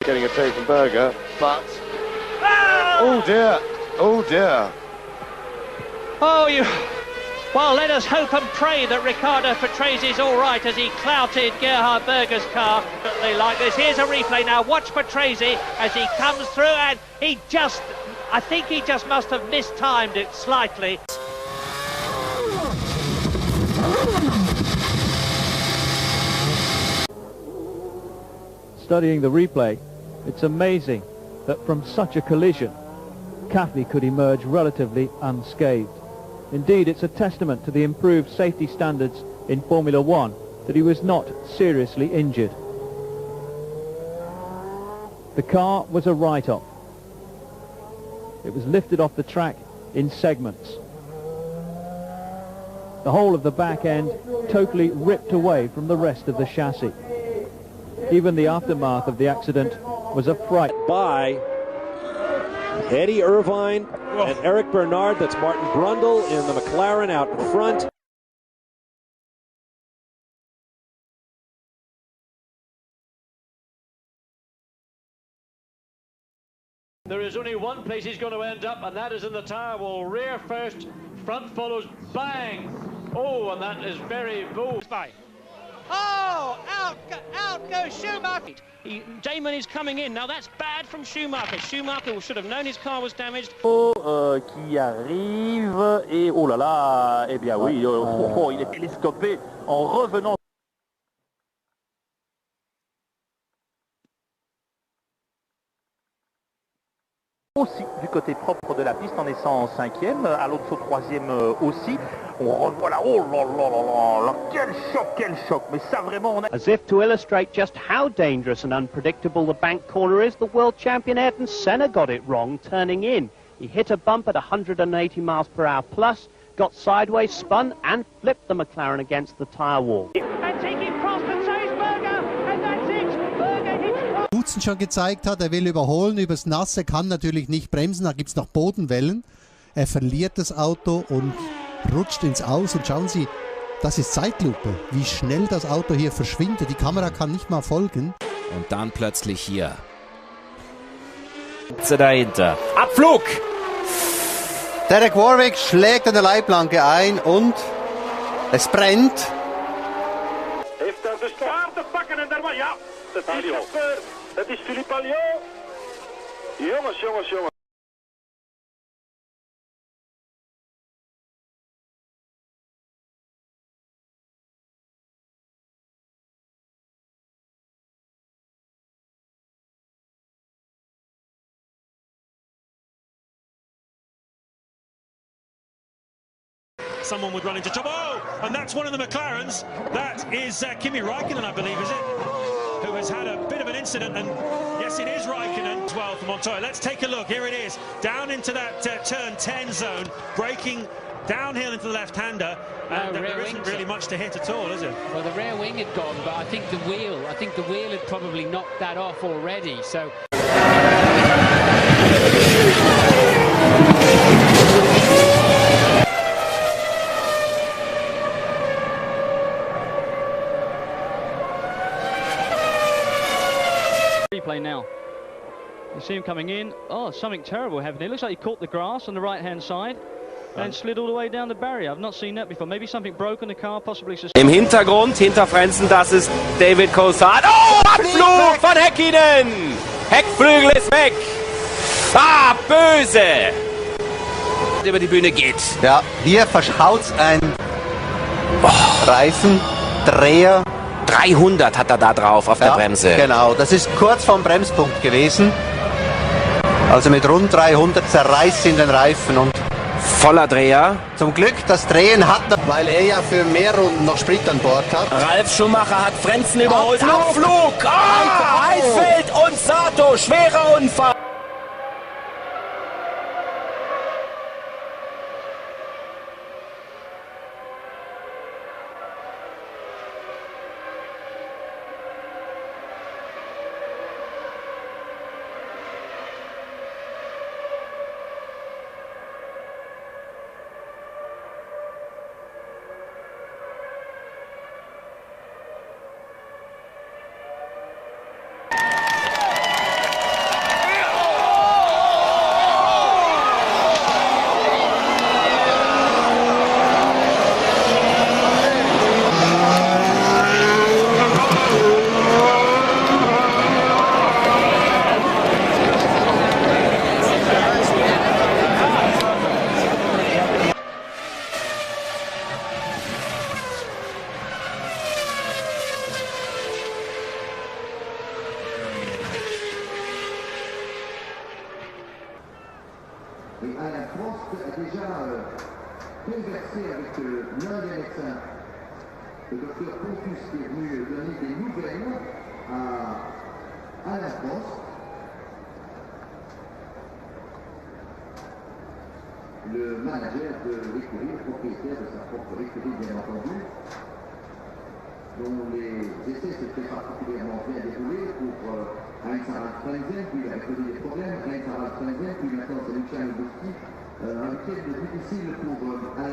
getting a toe from Berger, but... Oh dear, oh dear. Oh, you... Well, let us hope and pray that Riccardo Patrese all right as he clouted Gerhard Berger's car. They like this. Here's a replay now. Watch Patrese as he comes through, and he just... I think he just must have mistimed it slightly. Studying the replay, it's amazing that from such a collision, Cathey could emerge relatively unscathed. Indeed, it's a testament to the improved safety standards in Formula One that he was not seriously injured. The car was a write-off. It was lifted off the track in segments. The whole of the back end totally ripped away from the rest of the chassis. Even the aftermath of the accident was a fright. By Eddie Irvine and Eric Bernard. That's Martin Brundle in the McLaren out in front. There is only one place he's going to end up, and that is in the tyre wall. Rear first, front follows, bang! Oh, and that is very bold. Oh, out goes Schumacher. Damon is coming in. Now that's bad from Schumacher. Schumacher should have known his car was damaged. Qui arrive, et oh là là, eh bien oui, il est télescopé en revenant. Aussi du côté propre de la piste en essence 5e, Alonso 3e aussi. On revoit là, oh là là là là, quel choc, mais ça vraiment on a... As if to illustrate just how dangerous and unpredictable the bank corner is, the world champion Ayrton Senna got it wrong turning in. He hit a bump at 180 miles per hour plus, got sideways, spun and flipped the McLaren against the tyre wall. And taking cross the chase Berger, and that's it. Berger hits Dutzen schon gezeigt hat, er will überholen übers Nasse, kann natürlich nicht bremsen, da gibt es noch Bodenwellen. Er verliert das Auto und rutscht ins Aus und schauen Sie, das ist Zeitlupe, wie schnell das Auto hier verschwindet. Die Kamera kann nicht mal folgen. Und dann plötzlich hier. Dahinter. Abflug! Derek Warwick schlägt an der Leitplanke ein und es brennt. Heeft daar de staart te pakken en daar maar ja, het is gebeurd. Het is Philippe Alliot. Jongens. Someone would run into trouble. Oh, and that's one of the McLarens. That is Kimi Raikkonen, I believe, is it? Who has had a bit of an incident, and yes, it is Raikkonen as well from Montoya. Let's take a look. Here it is, down into that turn 10 zone, braking downhill into the left-hander, and there isn't really much to hit at all, is it? Well, the rear wing had gone, but I think the wheel had probably knocked that off already. So. Replay now. You see him coming in. Oh, something terrible happened. It looks like he caught the grass on the right-hand side and slid all the way down the barrier. I've not seen that before. Maybe something broke on the car, possibly. Im Hintergrund, hinter Frenzen, das ist David Coulthard. Oh, Abflug von Häkkinen! Heckflügel ist weg. Ah, böse! Über die Bühne geht. Ja, hier verschaut's ein Reifen, Dreher. 300 hat er da drauf auf der Bremse. Genau, das ist kurz vorm Bremspunkt gewesen. Also mit rund 300 zerreißt ihn den Reifen und voller Dreher. Zum Glück, das Drehen hat er, weil er ja für mehr Runden noch Sprit an Bord hat. Ralf Schumacher hat Frenzen überholt. Abflug! Ah, Heidfeld und Sato, schwerer Unfall. Et Alain Prost a déjà conversé avec l'un des médecins, le docteur Pontus, qui est venu donner des nouvelles à Alain Prost. Le manager de l'écurie, le propriétaire de sa propre écurie, bien entendu, dont les essais s'étaient particulièrement bien déroulés pour Heinz-Harald Frenzen, puis il avait causé des problèmes, Heinz-Harald Frenzen, puis maintenant c'est Luciano Boschi, un week-end difficile pour Alain